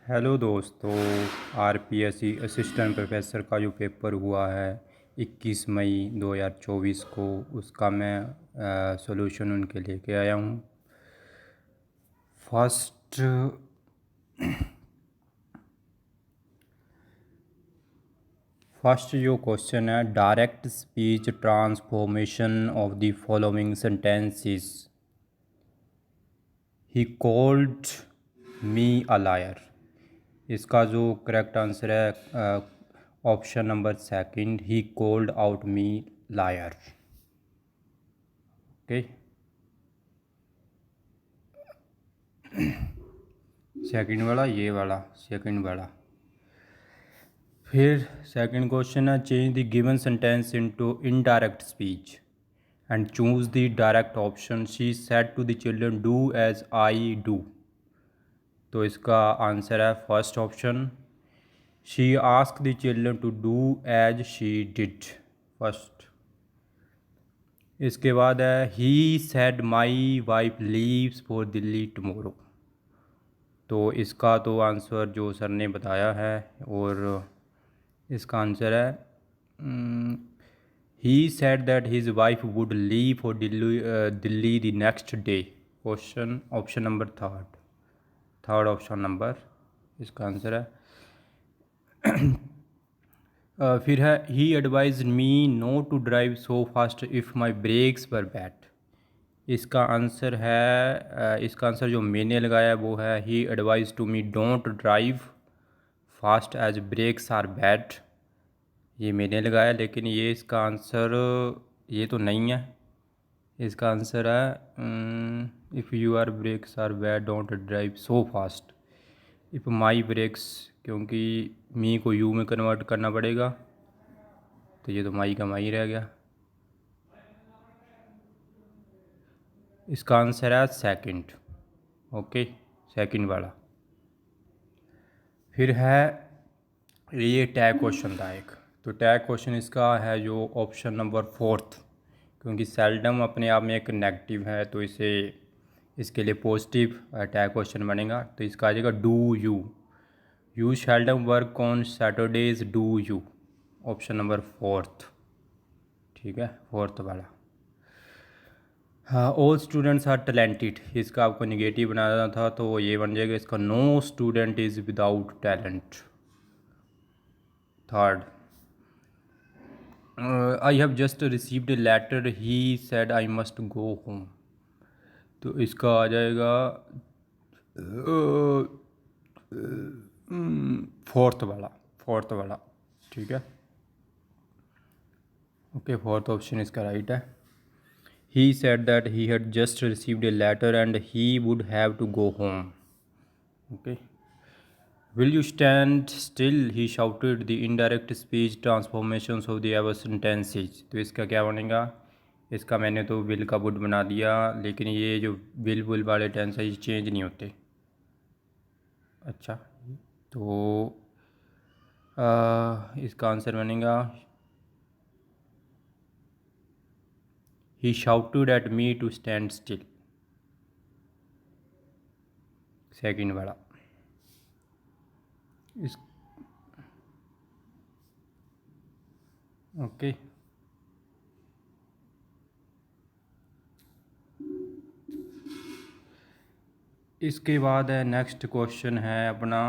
Hello दोस्तों। RPSC assistant professor का जो पेपर हुआ है 21 मई 2024 को, उसका मैं सॉल्यूशन उनके लेके आया हूँ। फर्स्ट फर्स्ट जो क्वेश्चन है, direct speech transformation of the following sentences. He called me a liar. इसका जो करेक्ट आंसर है option number second, he called out me liar. Okay, second वाला, ये वाला सेकंड वाला। फिर सेकंड क्वेश्चन है, change the given sentence into indirect speech and choose the direct option. She said to the children do as I do. तो इसका answer है first option, she ask the children to do as she did. First. इसके बाद है, he said my wife leaves for Delhi tomorrow. तो इसका तो answer जो सर ने बताया है, और इसका आंसर है he said that his wife would leave for Delhi the next day. Question option number third option number इसका आंसर है। फिर है, he advise me not to drive so fast if my brakes were bad. इसका answer है इसका answer जो मैंने लगाया है वो है, he advise to me don't drive fast as brakes are bad. ये मैंने लगाया, लेकिन ये इसका आंसर ये तो नहीं है। इसका आंसर है, if your brakes are bad don't drive so fast if my brakes, क्योंकि मी को यू में कन्वर्ट करना पड़ेगा, तो ये तो माई का माई रह गया। इसका आंसर है सेकंड। ओके, सेकंड वाला। फिर है, ये टैग क्वेश्चन था एक, तो टैग क्वेश्चन इसका है जो ऑप्शन नंबर फोर्थ, क्योंकि सेल्डम अपने आप में एक नेगेटिव है, तो इसे इसके लिए पॉजिटिव टैग क्वेश्चन बनेगा। तो इसका आ जाएगा do you seldom work on Saturdays, do you. Option number fourth, ठीक है, फोर्थ वाला। हाँ, ऑल स्टूडेंट्स आर टैलेंटेड, इसका आपको निगेटिव बनाना था, तो ये बन जाएगा इसका, no student is without talent. Third, I have just received a letter, he said I must go home. तो इसका आ जाएगा फोर्थ वाला, ठीक है। ओके, फोर्थ ऑप्शन इसका राइट है। He said that he had just received a letter and he would have to go home. Okay. Will you stand still? He shouted the indirect speech transformations of the above sentences. तो इसका क्या बनेगा? इसका मैंने तो will का would बना दिया, लेकिन ये जो will वाले टेंस है ये चेंज नहीं होते। अच्छा, तो इसका आंसर बनेगा, he shouted at me to stand still। Second वाला। इस ओके, इसके बाद है नेक्स्ट क्वेश्चन है अपना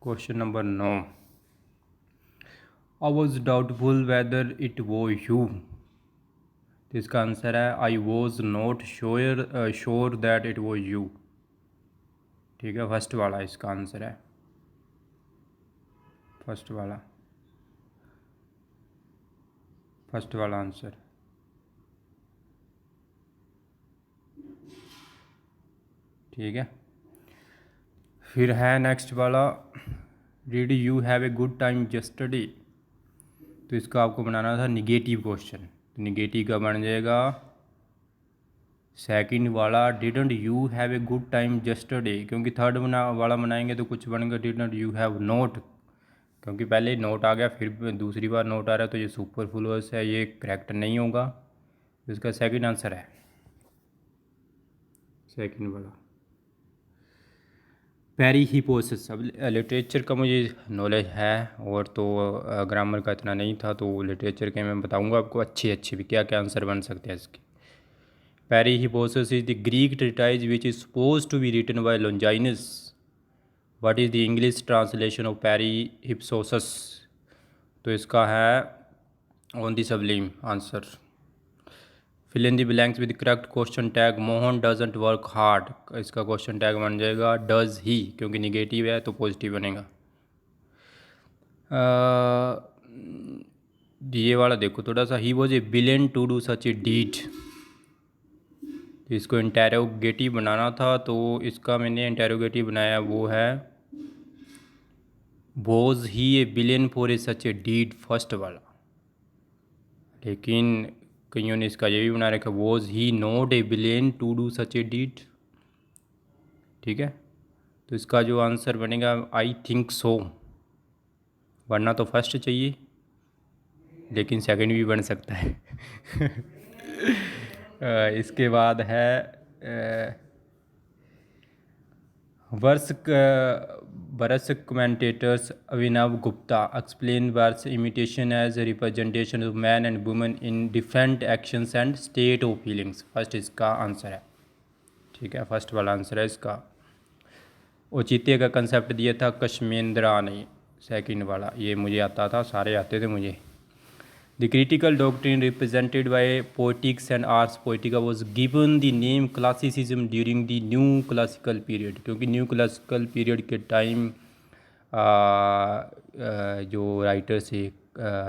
question number 9। I was doubtful whether it वो यू। तो इसका आंसर है, I was not sure that it वो यू। ठीक है, फर्स्ट वाला इसका आंसर है, फर्स्ट वाला आंसर। ठीक है, फिर है नेक्स्ट वाला, did you have a good time yesterday. तो इसका आपको बनाना था निगेटिव क्वेश्चन, तो निगेटिव का बन जाएगा सेकंड वाला, didn't you have a good time yesterday, क्योंकि थर्ड वाला बनाएंगे तो कुछ बनेगा डिडंट यू हैव नोट, क्योंकि पहले नोट आ गया, फिर दूसरी बार नोट आ रहा है, तो ये सुपरफ्लुअस है, ये करेक्ट नहीं होगा। तो इसका सेकंड आंसर है। सेकंड वाला पेरीहिपोसिस। अब लिटरेचर का मुझे नॉलेज है और तो ग्रामर का इतना नहीं था, तो लिटरेचर के मैं बताऊंगा आपको अच्छे अच्छे भी क्या क्या आंसर बन सकते हैं इसके। Peri Hypsous is the Greek treatise which is suppose to be written by Longinus. What is the English translation of Peri Hypsous? तो इसका है on the sublime answer. Fill in the blanks with correct question tag Mohan doesn't work hard. इसका question tag बन जाएगा does he, क्योंकि negative है तो positive बनेगा। ये वाला देखो थोड़ा सा, he was a villain to do such a deed. इसको इंटेरोगेटिव बनाना था, तो इसका मैंने इंटेरोगेटिव बनाया, वो है was he a villain for a such a deed, first वाला। लेकिन कईयों ने इसका ये भी बना रखा, was he not a villain to do such a deed. ठीक है, तो इसका जो आंसर बनेगा आई थिंक सो, वरना तो फर्स्ट चाहिए, लेकिन सेकंड भी बन सकता है। इसके बाद है वर्ष बरस कमेंटेटर्स अभिनव गुप्ता एक्सप्लेन वर्ष imitation as representation of man and women in different actions and state of feelings. First इसका आंसर है। ठीक है, फर्स्ट वाला आंसर है इसका। औचित्य का कंसेप्ट दिया था कश्मेंद्रा ने, सेकंड वाला ये मुझे आता था, सारे आते थे मुझे। The critical doctrine represented by poetics and ars poetica was given the name classicism during the new classical period, क्योंकि न्यू क्लासिकल पीरियड के टाइम जो राइटर्स थे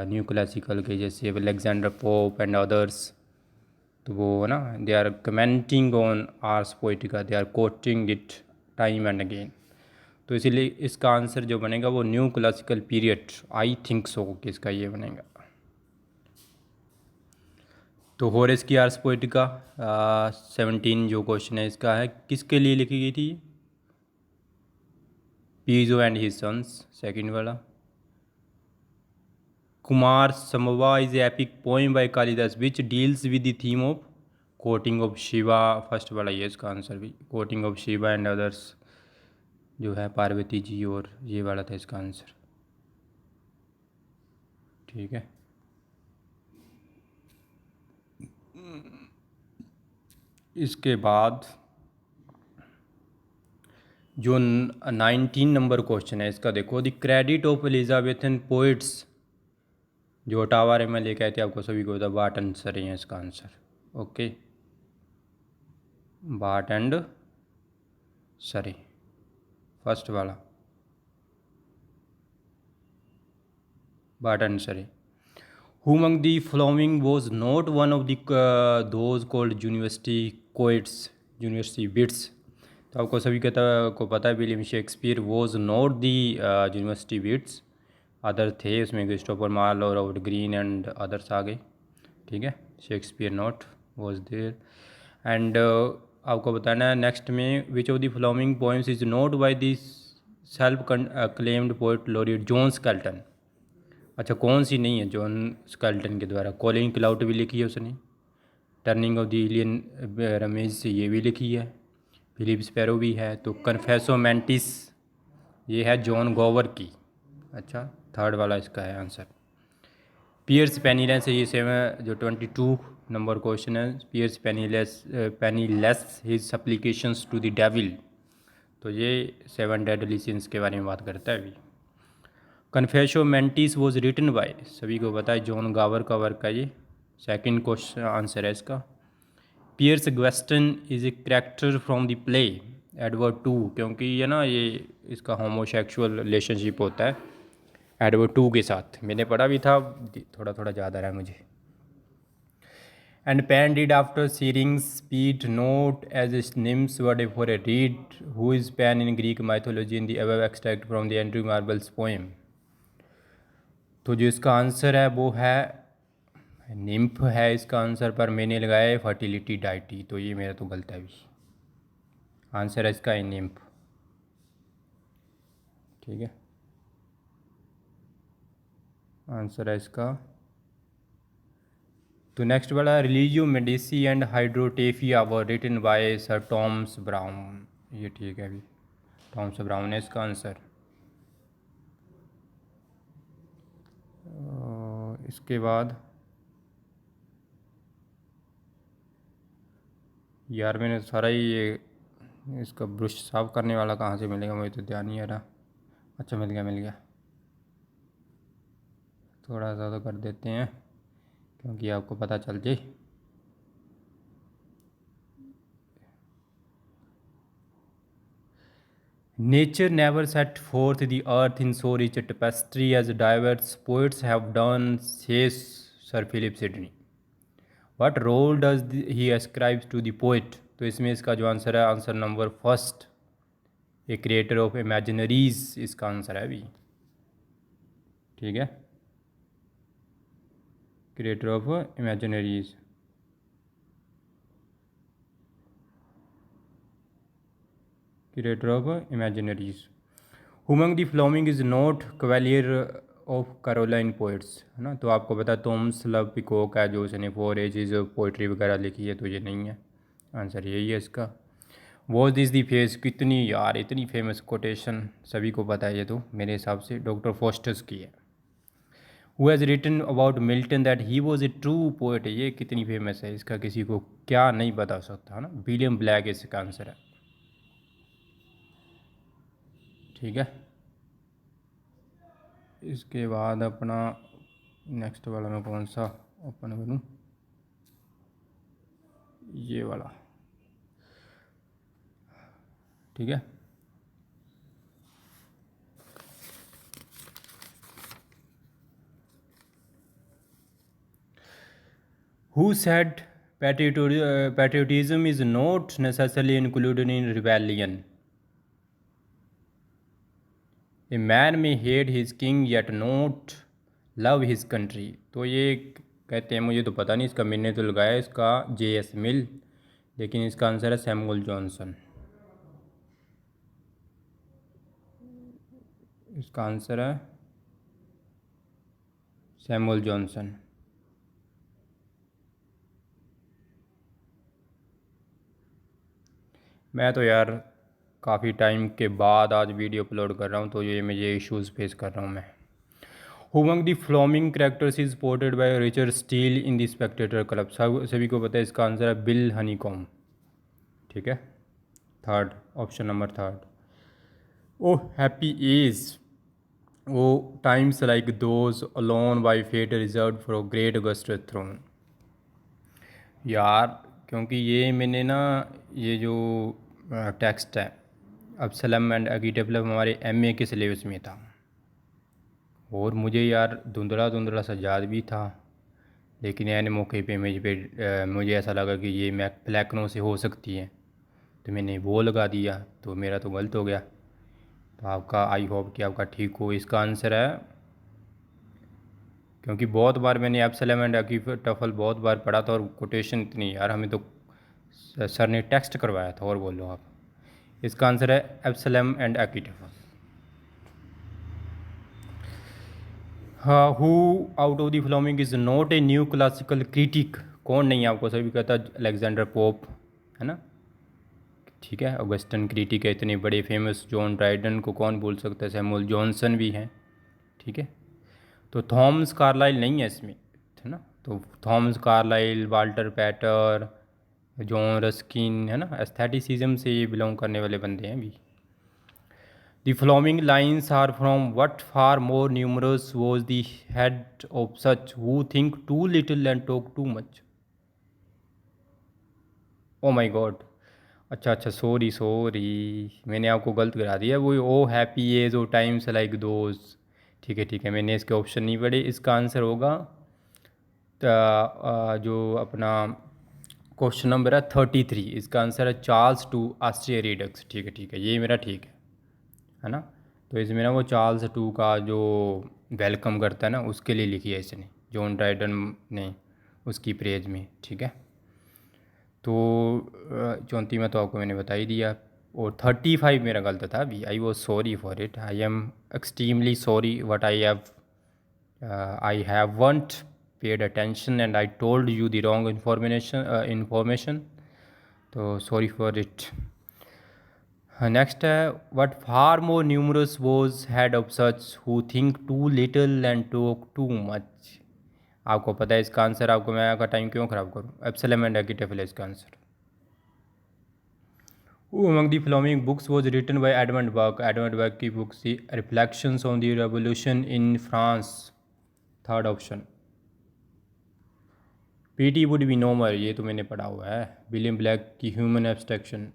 न्यू क्लासिकल के, जैसे अलेक्जेंडर पोप एंड अदर्स, तो वो ना they are commenting on Ars Poetica, they are quoting it time and again. तो इसीलिए इसका आंसर जो बनेगा वो new classical period, I think so कि इसका ये बनेगा। तो होरेस की आर्स पोएटिका 17 जो क्वेश्चन है इसका है, किसके लिए लिखी गई थी? पीजो एंड हिज सन्स, सेकंड वाला। Kumarasambhava is epic poem by Kalidasa which deals with the theme of courting of Shiva, first वाला ये इसका आंसर भी, courting of Shiva and others जो है पार्वती जी, और ये वाला था इसका आंसर। ठीक है, इसके बाद जो 19 नंबर क्वेश्चन है इसका देखो, the credit of Elizabethan poets, जो ओटावा में लेके आए थे आपको सभी को था, बाट एंड सरी है इसका आंसर। ओके, बाट एंड सरी, फर्स्ट वाला बाट एंड सरी। Who among the following was not one of the those called university poets, university wits? तो आपको सभी को पता है William Shakespeare was not the university wits, other थे उसमें, क्रिस्टोफर मार्ल और रॉबर्ट ग्रीन एंड अदर्स आ गए। ठीक है, Shakespeare not was there. And आपको बताना है नेक्स्ट में, which of the following poems is not by the self claimed poet laureate John Skelton. अच्छा, कौन सी नहीं है जॉन स्केल्टन के द्वारा? कॉलिन क्लाउड भी लिखी है उसने, टर्निंग ऑफ द एलियन रमेज से ये भी लिखी है, फिलिप स्पैरो भी है, तो कन्फेसो मेंटिस ये है जॉन गोवर की। अच्छा, थर्ड वाला इसका है आंसर। पियर्स पेनीलेस है ये सेम है, जो 22 नंबर क्वेश्चन है, Pierce Penniless his supplications to the devil, तो ये 7 डेडली सिंस के बारे में बात करता है अभी। कन्फेशो मेंटिस वॉज रिटन बाय, सभी को पता है जॉन गावर का वर्क है ये, सेकंड क्वेश्चन आंसर है इसका। Piers Gaveston is a character from the play Edward two, क्योंकि ये ना ये इसका होमोसेक्सुअल रिलेशनशिप होता है एडवर्ड टू के साथ, मैंने पढ़ा भी था, थोड़ा थोड़ा याद आ रहा है मुझे। And Pan did after Syrinx speed not as nymphs word for a reed, who is Pan in Greek mythology in the above extract from the Andrew Marvell's poem. तो जो इसका आंसर है वो है निम्फ है इसका आंसर, पर मैंने लगाया है फर्टिलिटी डाइटी, तो ये मेरा तो गलत है भी, आंसर है इसका है निम्फ। ठीक है, आंसर है इसका तो नेक्स्ट वाला Religio Medici and Hydriotaphia were written by Sir Thomas Browne. ये ठीक है अभी, टॉमस ब्राउन है इसका आंसर। इसके बाद यार मैंने सारा ही ये इसका ब्रश साफ करने वाला कहाँ से मिलेगा, मुझे तो ध्यान नहीं आ रहा। अच्छा मिल गया, थोड़ा सा तो कर देते हैं क्योंकि आपको पता चल जाए। Nature never set forth the earth in so rich tapestry as diverse poets have done, says Sir Philip Sidney. What role does he ascribes to the poet. तो इसमें इसका जो आंसर है, answer number first, a creator of imaginaries इसका answer है अभी। ठीक है, creator of imaginaries. Creator of imaginaries. Who among the following is not cavalier of Caroline poets, है ना। तो आपको पता है थॉमस लव पिकॉक है जो उसने 4 एजेस ऑफ पोइट्री वगैरह लिखी है, तो ये नहीं है, आंसर यही है इसका। वॉज दिस दी फेस, कितनी यार इतनी फेमस कोटेशन, सभी को पता है ये तो मेरे हिसाब से डॉक्टर फोस्टर्स की है। Who has written about Milton that he was a true poet, ये कितनी फेमस है, इसका किसी को क्या नहीं बता सकता, है ना। विलियम ब्लैक इसका आंसर है। ठीक है, इसके बाद अपना नेक्स्ट वाला मैं कौन सा ओपन करूँ, ये वाला। ठीक है, who said patriotism is not necessarily included in rebellion. A man may hate his king yet not love his country. तो ये कहते हैं, मुझे तो पता नहीं इसका, मैंने तो लगाया इसका J.S. मिल, लेकिन इसका आंसर है सैमुअल जॉनसन। इसका आंसर है सैमुअल जॉनसन। मैं तो यार काफ़ी टाइम के बाद आज वीडियो अपलोड कर रहा हूँ, तो ये मुझे इश्यूज़ फेस कर रहा हूँ मैं। Who among the following characters is supported by Richard Steele in the Spectator Club, सभी को पता है इसका आंसर है बिल हनीकॉम। ठीक है, third, option number third. O happy age, O times like those alone by fate reserved for great Augustus throne. यार क्योंकि ये मैंने ना, ये जो टेक्स्ट है अब्सलम एंड अकीटफलम हमारे एमए के सिलेबस में था, और मुझे यार धुंधला धुंधला सा याद भी था, लेकिन ऐन मौके पे मुझे ऐसा लगा कि ये मैक फ्लैकनों से हो सकती है, तो मैंने वो लगा दिया, तो मेरा तो गलत हो गया। तो आपका आई होप कि आपका ठीक हो। इसका आंसर है, क्योंकि बहुत बार मैंने एब्सलम एंड अकीटफल बहुत बार पढ़ा था, और कोटेशन इतनी यार हमें तो सर ने टेक्स्ट करवाया था, और बोलो आप। इसका आंसर है Absalom and Achitophel. Who out of the following is not a neo classical critic, कौन नहीं है, आपको सभी कहता है अलेक्जेंडर पोप, है ना। ठीक है, ऑगस्टन क्रिटिक है इतने बड़े फेमस, जॉन ड्राइडन को कौन भूल सकता है, सैमुअल जॉनसन भी हैं। ठीक है, तो थॉमस कार्लाइल नहीं है इसमें, है ना। तो Thomas Carlyle, Walter Pater, John Ruskin, है ना, एस्थेटिसिज्म से ये बिलोंग करने वाले बंदे हैं भी। The following lines are from what far more numerous was the head of such who think too little and talk too much. Oh my God. अच्छा सॉरी मैंने आपको गलत करा दिया, वो O happy age O times like those. ठीक है, मैंने इसके ऑप्शन नहीं पढ़े। इसका आंसर होगा जो अपना क्वेश्चन नंबर है 33, इसका आंसर है चार्ल्स टू आस्ट्रिया रिडक्स। ठीक है, ये मेरा ठीक है ना। तो इसमें ना वो चार्ल्स टू का जो वेलकम करता है ना, उसके लिए लिखी है इसने, जॉन ड्राइडन ने, उसकी प्रेज में। ठीक है, तो 34 में तो आपको मैंने बता ही दिया, और 35 मेरा गलत था अभी। I was sorry for it, I am extremely sorry what I have want paid attention and I told you the wrong information, तो सॉरी फॉर इट। नेक्स्ट है what far more numerous was herd of such who think too little and talk too much. आपको पता है इसका answer, आपको मैं आपका time क्यों ख़राब करूँ, एब्सलम एंड एक्टिफिल है इसका answer. Who among the following books was written by Edmund Burke? Edmund Burke की बुक थी Reflections on the Revolution in France, third option. Pity would be no more, ये तो मैंने पढ़ा हुआ है। विलियम ब्लैक की ह्यूमन एब्स्ट्रैक्शन।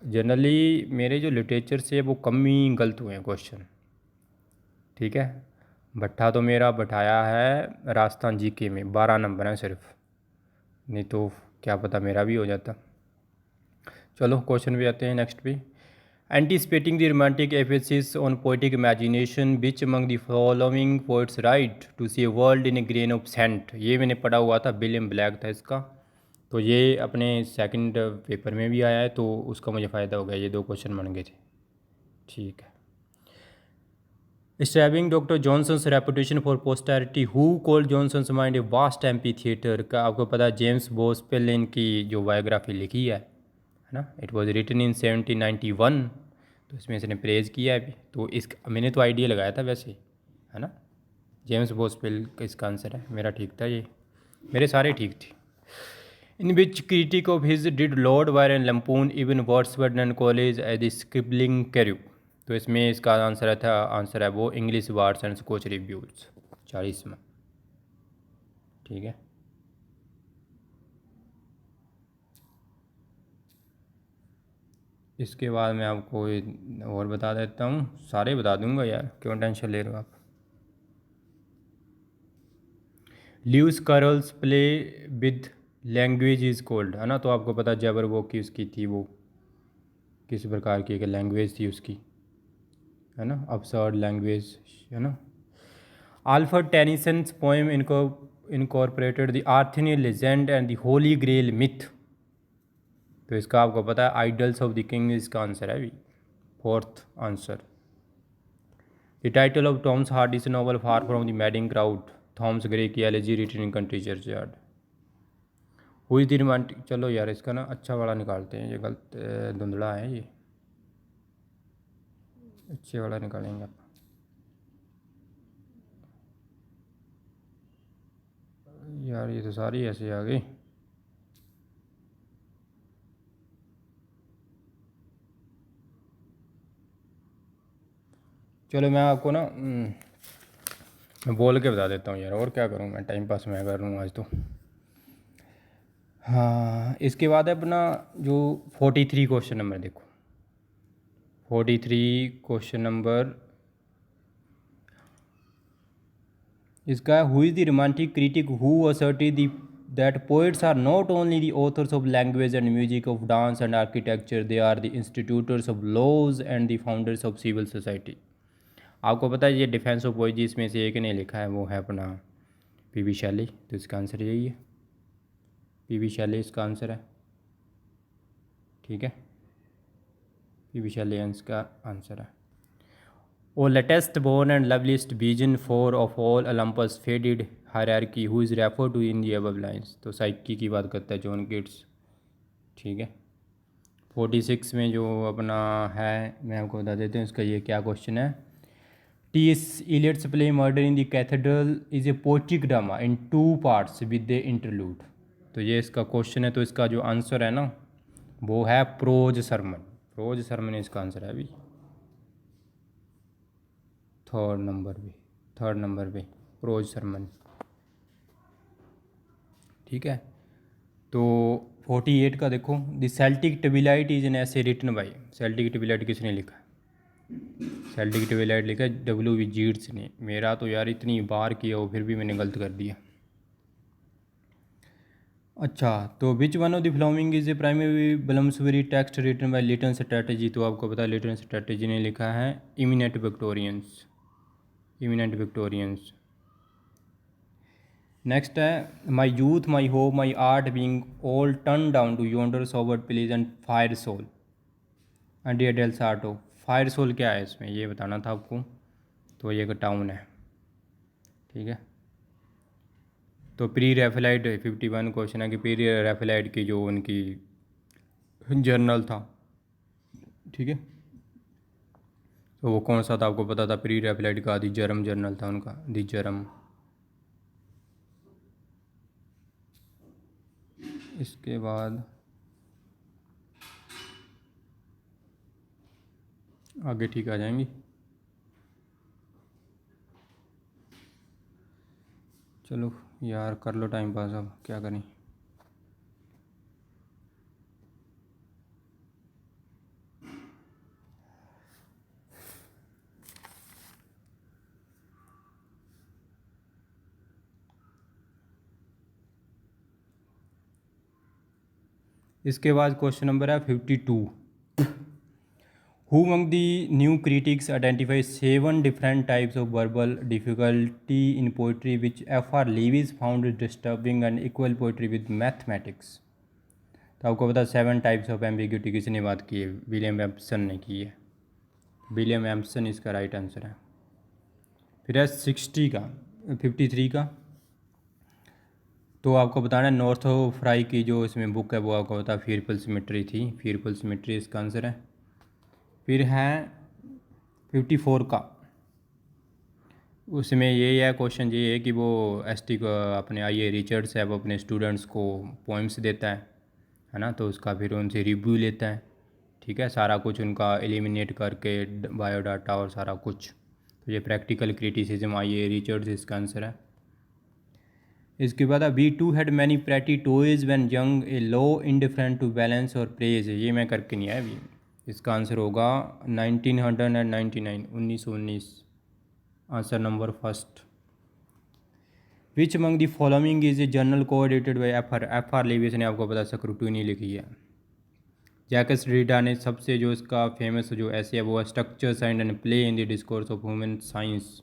जनरली मेरे जो लिटरेचर से वो कम ही गलत हुए हैं क्वेश्चन, ठीक है। भट्ठा तो मेरा बैठाया है राजस्थान जीके में, 12 नंबर हैं सिर्फ, नहीं तो क्या पता मेरा भी हो जाता। चलो क्वेश्चन भी आते हैं नेक्स्ट भी। Anticipating the romantic emphasis on poetic imagination which among the following poets write to see a world in a grain of sand, ये मैंने पढ़ा हुआ था, विलियम ब्लैक था इसका। तो ये अपने सेकंड पेपर में भी आया है, तो उसका मुझे फ़ायदा हो गया, ये 2 क्वेश्चन बन गए थे, ठीक है। Stabbing doctor Johnson's reputation for posterity, who called Johnson's mind a vast amphitheatre का आपको पता है, जेम्स बॉस्वेल ने इनकी जो बायोग्राफी लिखी है ना, इट वॉज रिटन इन 1791, तो इसमें इसने प्रेज किया है भी, तो इस मैंने तो आइडिया लगाया था वैसे, है ना, जेम्स बॉस्वेल का इसका आंसर है, मेरा ठीक था ये, मेरे सारे ठीक थे। In which critic of his did Lord Byron lampoon even Wordsworth Coleridge as the scribbling crew, तो इसमें इसका आंसर है वो English Bards and Scotch Reviewers, 40 में, ठीक है। इसके बाद मैं आपको और बता देता हूँ, सारे बता दूंगा यार, क्यों टेंशन ले रहे हो आप। Lewis Carroll's play with language is called, है ना, तो आपको पता जबर वो की उसकी थी, वो किस प्रकार की एक लैंग्वेज थी उसकी, है ना, absurd लैंग्वेज, है ना। Alfred Tennyson's poem incorporated the Arthurian legend and the Holy Grail myth, तो इसका आपको पता है आइडल्स ऑफ द किंग, इसका आंसर है भी, fourth answer. The title of Tom's Hardy's novel Far from the Madding Crowd, Thomas Gray की elegy written in country churchyard. हुई द रोमांटिक, चलो यार इसका ना अच्छा वाला निकालते हैं, ये गलत धुंधला है, ये अच्छे वाला निकालेंगे आप। यार ये तो सारी ऐसे आ गई, चलो मैं आपको ना मैं बोल के बता देता हूँ यार, और क्या करूँ मैं, टाइम पास मैं कर रहा हूँ आज तो। हाँ इसके बाद है अपना जो 43 क्वेश्चन नंबर, देखो 43 क्वेश्चन नंबर इसका, who is the romantic critic who asserted the that poets are not only the authors of language and music, of dance and architecture, they are the institutors of laws and the founders of civil society। आपको पता है ये defence of poetry इसमें से एक ने लिखा है, वो है अपना पी शैली, तो इसका आंसर यही है, पी शैली इसका आंसर है, ठीक है, पी शैली इसका आंसर है। O latest born and loveliest vision far of all Olympus faded hierarchy who is refer to in the above lines, तो साइकी की बात करता है जॉन कीट्स, ठीक है। 46 में जो अपना है मैं आपको बता देता हूँ इसका, ये क्या क्वेश्चन है। T.S.. Eliot's play murder in the cathedral is a poetic drama in 2 parts with the interlude, तो ये इसका क्वेश्चन है, तो इसका जो आंसर है ना वो है प्रोज सरमन, प्रोज सरमन इसका आंसर है अभी, थर्ड नंबर पे प्रोज सरमन, ठीक है। तो 48 का देखो, the Celtic Twilight is an ऐसे रिटन बाई, सेल्टिक ट्विलाइट किसने लिखा है, सेल्टिक ट्विलाइट लिखा है W.V. जीट्स ने, मेरा तो यार इतनी बार किया हो फिर भी मैंने गलत कर दिया। अच्छा तो which one of the following is a primary Bloomsbury text written by Lytton Strachey, तो आपको पता है लिटन स्ट्रैटेजी ने लिखा है Eminent Victorians, Eminent Victorians. Next है my youth my hope my art being all turn down to yonder sword please and fire soul and del Sarto, fire soul क्या है इसमें ये बताना था आपको, तो ये एक टाउन है, ठीक है। तो प्री रैफेलाइड 51 क्वेश्चन है कि प्री रैफेलाइड की जो उनकी जर्नल था, ठीक है, तो वो कौन सा था आपको पता था? प्री रैफेलाइड का दी जर्म जर्नल था उनका, दी जर्म। इसके बाद आगे ठीक आ जाएंगी। चलो यार कर लो टाइम पास, अब क्या करें। इसके बाद क्वेश्चन नंबर है 52। Who among the new critics identifies 7 different types of verbal difficulty in poetry which F.R. Lewis found disturbing and equal poetry with mathematics? तो आपको पता 7 टाइप्स ऑफ एम्बिग्यूटी किसने बात की है? विलियम एम्पसन ने की है। विलियम एम्पसन इसका राइट आंसर है। फिर है 53 का, तो आपको बताना है नॉर्थ फ्राई की जो इसमें बुक है वो आपको पता फीरफुल सिमेट्री थी, फीरफुल सिमेट्री इसका आंसर है। फिर है 54 का, उसमें ये है क्वेश्चन ये है कि वो एसटी को अपने आईए रिचर्ड्स है वो अपने स्टूडेंट्स को पोइम्स देता है ना, तो उसका फिर उनसे रिव्यू लेता है, ठीक है, सारा कुछ उनका एलिमिनेट करके बायोडाटा और सारा कुछ। तो ये प्रैक्टिकल क्रिटिसिज्म आईए रिचर्ड्स इसका आंसर है। इसके बाद we too had many pretty toys when young a low indifferent to balance और प्रेज, ये मैं करके नहीं आया अभी। इसका आंसर होगा 1999, 1919, answer number first. Which among the following is a journal coordinated by F R Leavis ने आपको पता स्क्रूटनी लिखी है। जैकस डरिडा ने सबसे जो इसका फेमस जो ऐसे है वो है structures and play in the discourse of human science,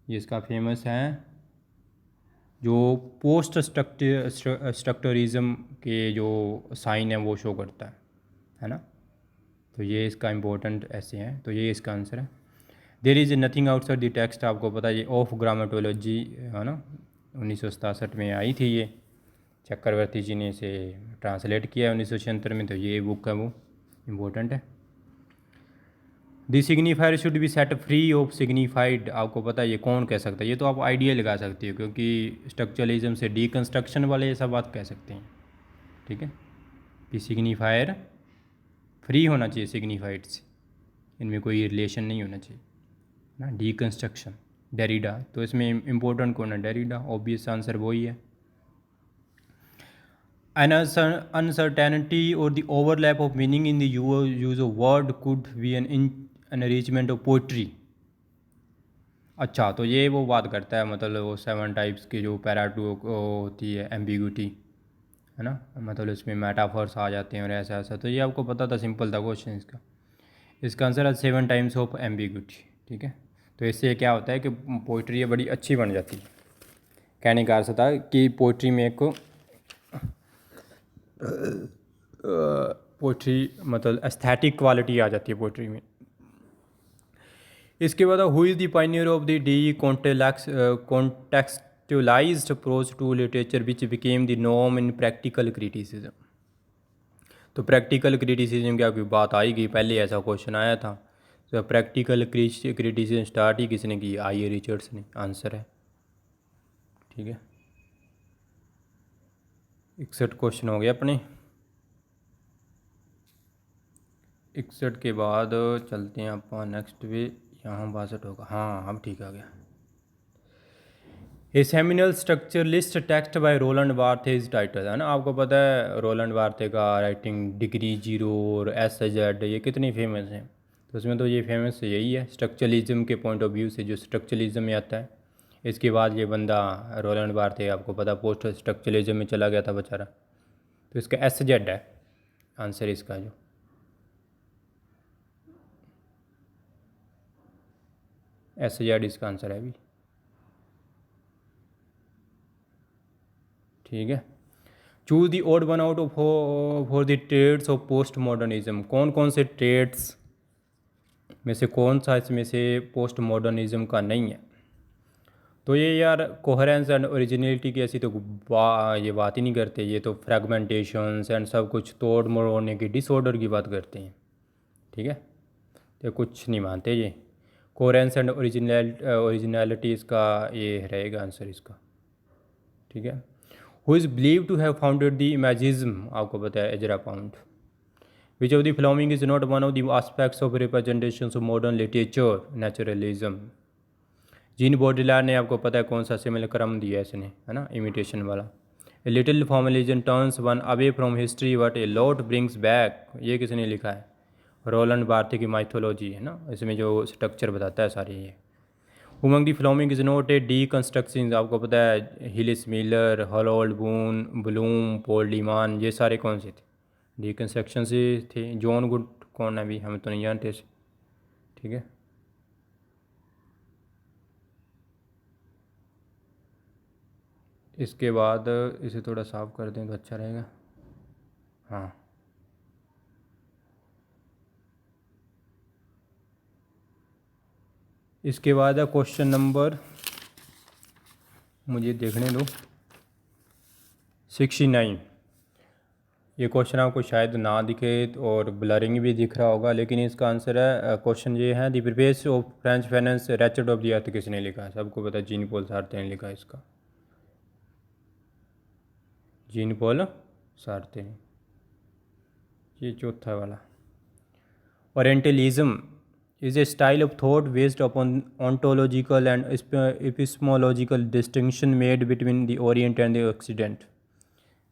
ये इसका फेमस है जो पोस्ट स्ट्रक्चरिज्म के जो साइन है वो शो करता है ना, तो ये इसका इम्पोर्टेंट ऐसे हैं, तो ये इसका आंसर है। There is nothing outside the text, आपको पता ये ऑफ ग्रामेटोलॉजी है ना, 1967 में आई थी ये, चक्रवर्ती जी ने इसे ट्रांसलेट किया 1976 में, तो ये बुक है वो इम्पोर्टेंट है। The signifier should be set free of signified, आपको पता है ये कौन कह सकता है? ये तो आप आइडिया लगा सकती हो क्योंकि स्ट्रक्चरलिज्म से डीकंस्ट्रक्शन वाले ये सब बात कह सकते हैं, ठीक है, कि सिग्निफायर फ्री होना चाहिए सिग्निफाइड से, इनमें कोई रिलेशन नहीं होना चाहिए ना। डीकंस्ट्रक्शन डेरिडा, तो इसमें इम्पोर्टेंट कौन है? डेरिडा, ऑब्वियस आंसर वही है। An uncertainty or the overlap of meaning in the use of word could be an enrichment of poetry। अच्छा, तो ये वो बात करता है मतलब वो 7 टाइप्स की जो पैराटू होती है एम्बिग्यूटी है ना, मतलब इसमें मेटाफर्स आ जाते हैं और ऐसा ऐसा, तो ये आपको पता था, सिंपल था क्वेश्चन इसका। इसका आंसर है 7 टाइप्स ऑफ एम्बिग्यूटी, ठीक है। तो इससे क्या होता है कि पोइट्री बड़ी अच्छी बन जाती है। कहने का अर्थ था कि पोइट्री में एक पोइट्री मतलब एस्थेटिक क्वालिटी आ जाती है पोइट्री में। इसके बाद who is the pioneer of the decontextualised prose to literature which became the norm in practical criticism. तो प्रैक्टिकल क्रिटिसिज्म की आपकी बात आएगी, पहले ऐसा क्वेश्चन आया था, तो प्रैक्टिकल क्रिटिसिज्म स्टार्ट ही किसने की? आईए रिचर्ड्स ने, आंसर है, ठीक है। 61 क्वेश्चन हो गए अपने। 61 के बाद चलते हैं अपन नेक्स्ट पे, यहाँ 62 होगा, हाँ अब ठीक आ गया। A seminal structuralist text by Roland Barthes is title, है ना, आपको पता है रोलैंड बार्थे का राइटिंग डिग्री जीरो और एस जेड ये कितनी फेमस है, तो उसमें तो ये फेमस यही है स्ट्रक्चरलिज्म के पॉइंट ऑफ व्यू से, जो स्ट्रक्चरलिज्म में आता है। इसके बाद ये बंदा रोलैंड बार्थे आपको पता पोस्ट स्ट्रक्चरलिज्म में चला गया था बेचारा, तो इसका एस जेड है आंसर इसका, जो एस जेड इसका आंसर है अभी, ठीक है। Choose the odd one out for the traits of post modernism, कौन कौन से ट्रेड्स में से कौन सा इसमें से पोस्ट मॉडर्निज्म का नहीं है? तो ये यार कोहेरेंस एंड ओरिजिनलिटी की ऐसी तो ये बात ही नहीं करते, ये तो फ्रेगमेंटेशंस एंड सब कुछ तोड़ मरोड़ने की डिसऑर्डर की बात करते हैं। ठीक है, तो कुछ नहीं मानते ये। कोहेरेंस एंड ओरिजिनलिटी इसका ये रहेगा आंसर इसका। ठीक है। Who is believe to have founded the imagism, आपको पता है Ezra Pound. Which of the following is not one of the aspects of representation of modern literature naturalism. Jean Baudrillard ने, आपको पता है कौन सा सिमिलर क्रम दिया है इसने, है ना, इमिटेशन वाला। A little formalism turns one away from history but a lot brings back, ये किसने लिखा है? रोलैंड बार्थे की माइथोलॉजी, है ना, इसमें जो स्ट्रक्चर बताता है सारी ये। Who among the following is not a deconstruction, आपको पता है Hillis Miller, Harold Bloom, Bloom, Paul de Man, ये सारे कौन से थे? डी कंस्ट्रक्शन से थे। जॉन गुड कौन है अभी, हम तो नहीं जानते इसे। ठीक है, इसके बाद इसे थोड़ा साफ कर दें तो अच्छा रहेगा। हाँ, इसके बाद है क्वेश्चन नंबर, मुझे देखने दो, 69। ये क्वेश्चन आपको शायद ना दिखे और ब्लरिंग भी दिख रहा होगा, लेकिन इसका आंसर है, क्वेश्चन ये है, the preface of French finance ratchet of the earth किसने लिखा है? सबको पता है जीन पॉल सार्त्रे ने लिखा है इसका। जीन पॉल सार्त्रे, ये चौथा वाला। Orientalism is a style of thought based upon ontological and epistemological distinction made between the Orient and the Occident।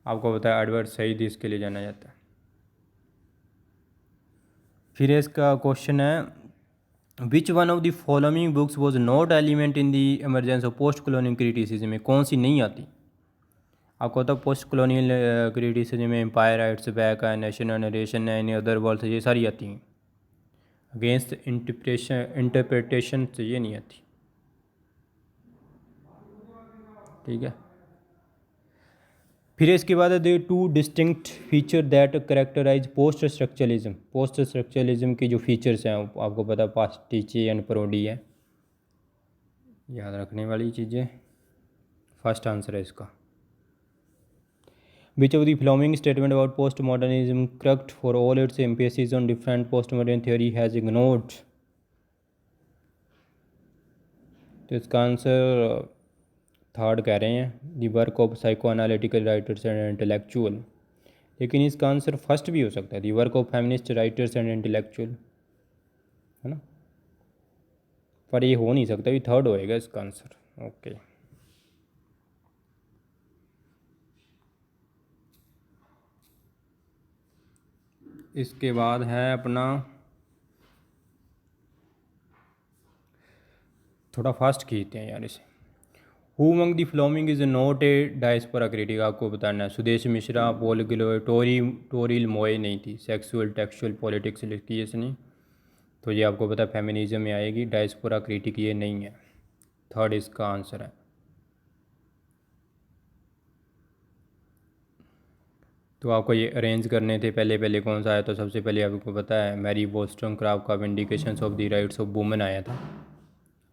आपको पता है एडवर्ड सईद इसके लिए जाना जाता है। फिर इसका क्वेश्चन है, विच one of the following books was not element in the emergence of post colonial criticism में कौन सी नहीं आती? आपको पता है पोस्ट कॉलोनियल क्रिटिसिज्म में एम्पायर राइट्स बैक है, नेशन नरेशन है, इन अदर वर्ल्ड, ये सारी आती हैं। अगेंस्ट इंटरप्रिटेशन से ये नहीं आती। ठीक है, फिर इसके बाद है two distinct feature that characterize post structuralism. Post structuralism की जो फीचर्स हैं आपको पता है पास्टिचे एंड प्रोडी है, याद रखने वाली चीज़ें। फर्स्ट आंसर है इसका। Which of the following statement about post modernism correct for all its emphasis on different post modern theory has ignored? तो इसका आंसर थर्ड कह रहे हैं, the work of psycho analytical writers and intellectual, लेकिन इसका answer first भी हो सकता है, the work of feminist writers and intellectual, है ना, पर ये हो नहीं सकता, भी थर्ड होएगा इसका आंसर। ओके, इसके बाद है अपना, थोड़ा फास्ट खींचते हैं यार इसे। Who among the following is not a diaspora critic, आपको बताना है Sudesh Mishra, Paul Gilroy, Toril Moi नहीं थी, सेक्सुअल टेक्सुअल पॉलिटिक्स लिखी है इसने, तो ये आपको पता है फेमिनिज्म में आएगी। डायस्पोरा क्रिटिक ये नहीं है, थर्ड इसका आंसर है। तो आपको ये अरेंज करने थे, पहले पहले कौन सा आया? तो सबसे पहले आपको पता है मैरी वोllस्टोनक्रॉफ्ट का vindications of the rights of women आया था,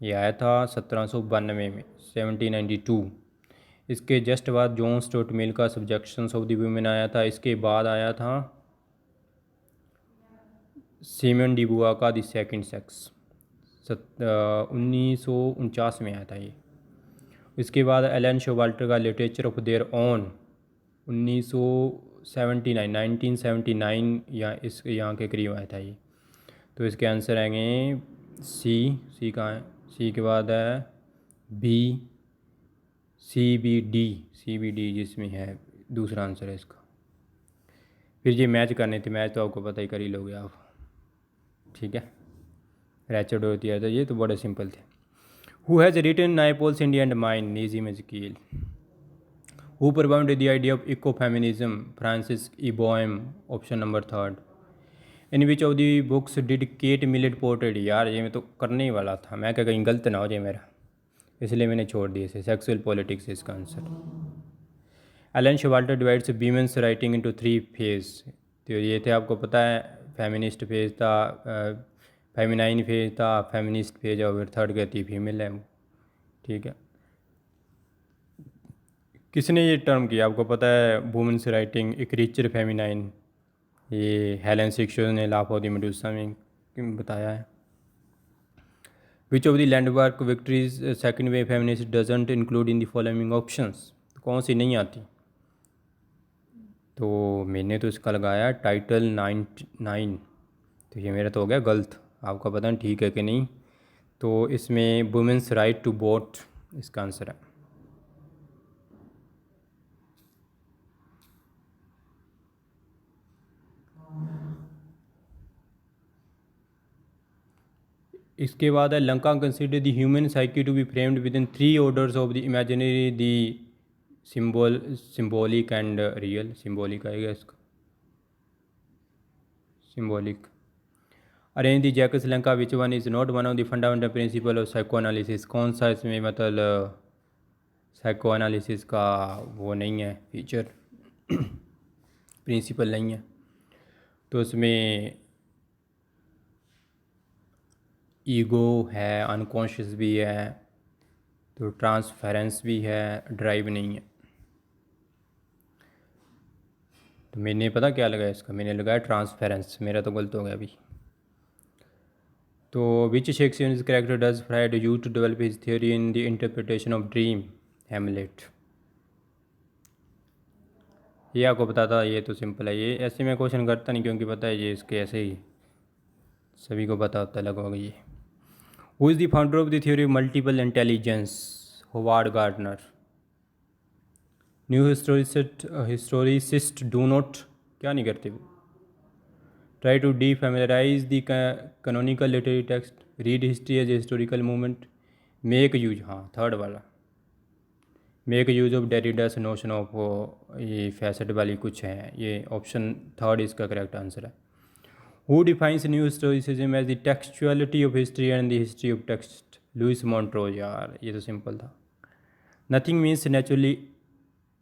ये आया था 1792 में, 1792। इसके जस्ट बाद जॉन स्टुअर्ट मिल का सब्जेक्शंस ऑफ द वुमेन आया था। इसके बाद आया था सिमन डी बुआ का द सेकंड सेक्स, 1949 में आया था ये। इसके बाद एलन शोवाल्टर का लिटरेचर ऑफ देयर ओन, 1979 या इस यहाँ के करीब आया था ये। तो इसके आंसर आएंगे सी कहाँ है? सी के बाद है बी, सी बी डी जिसमें है, दूसरा आंसर है इसका। फिर ये मैच करने थे, मैच तो आपको पता ही कर ही लोगे आप। ठीक है, रैचर्ड होती है, तो ये तो बड़े सिंपल थे। Who has written Naipaul's India and mind, Nissim Ezekiel. Who propound the idea of eco feminism, Francis E Boehm, option number third. In which of the books did Kate Millett portrait, यार ये मैं तो करने ही वाला था, मैं क्या कहीं गलत ना हो जाए मेरा, इसलिए मैंने छोड़ दिया इसे। सेक्सुअल पॉलिटिक्स इसका answer. Elaine Showalter divides women's writing into 3 phase, तो ये थे आपको पता है, फेमिनिस्ट फेज था, फेमिनाइन फेज था, फेमिनिस्ट फेज, और फिर थर्ड कहती फीमेल है वो। ठीक है, किसने ये टर्म किया आपको पता है? वुमेन्स राइटिंग एक रिचर फेमिनाइन, ये हेलन सिक्सर ने लाफ ऑफ द मेडुसा में बताया है। विच of the landmark victories second wave feminist doesn't include in the following options, कौन सी नहीं आती? तो मैंने तो इसका लगाया टाइटल 99, तो ये मेरा तो हो गया गलत, आपका पता नहीं ठीक है कि नहीं। तो इसमें वुमेन्स राइट टू वोट इसका आंसर है। इसके बाद है लंका consider the human psyche to be framed within 3 orders of the imaginary, the symbolic and real. Symbolic आएगा इसका, सिम्बॉलिक। अरेंज द जैकस लंका which one is not one of the fundamental principle of psycho analysis, कौन सा इसमें मतलब psycho analysis का वो नहीं है, फीचर प्रिंसिपल नहीं है। तो इसमें ईगो है, अनकॉन्शियस भी है, तो ट्रांसफेरेंस भी है, ड्राइव नहीं है। तो मैंने पता क्या लगाया इसका, मैंने लगाया ट्रांसफेरेंस, मेरा तो गलत हो गया अभी। तो which Shakespeare character does Freud use to develop his theory in the interpretation of dream, Hamlet. ये आपको पता था, ये तो सिंपल है, ये ऐसे में क्वेश्चन करता नहीं क्योंकि पता है ये इसके ऐसे ही सभी को पता होता है लगभग। ये who is the founder of the theory of multiple intelligence, Howard Gardner. New historicist do not क्या नहीं करते वो, try to defamiliarize the canonical literary text, read history as a historical movement, make use, हाँ third वाला, make use of Derrida's notion of, ये facet वाली कुछ है, ये ऑप्शन थर्ड इसका करेक्ट आंसर है। Who defines new historicism as the textuality of history and the history of text, Louis Montrose. यार ये तो सिंपल था। Nothing means naturally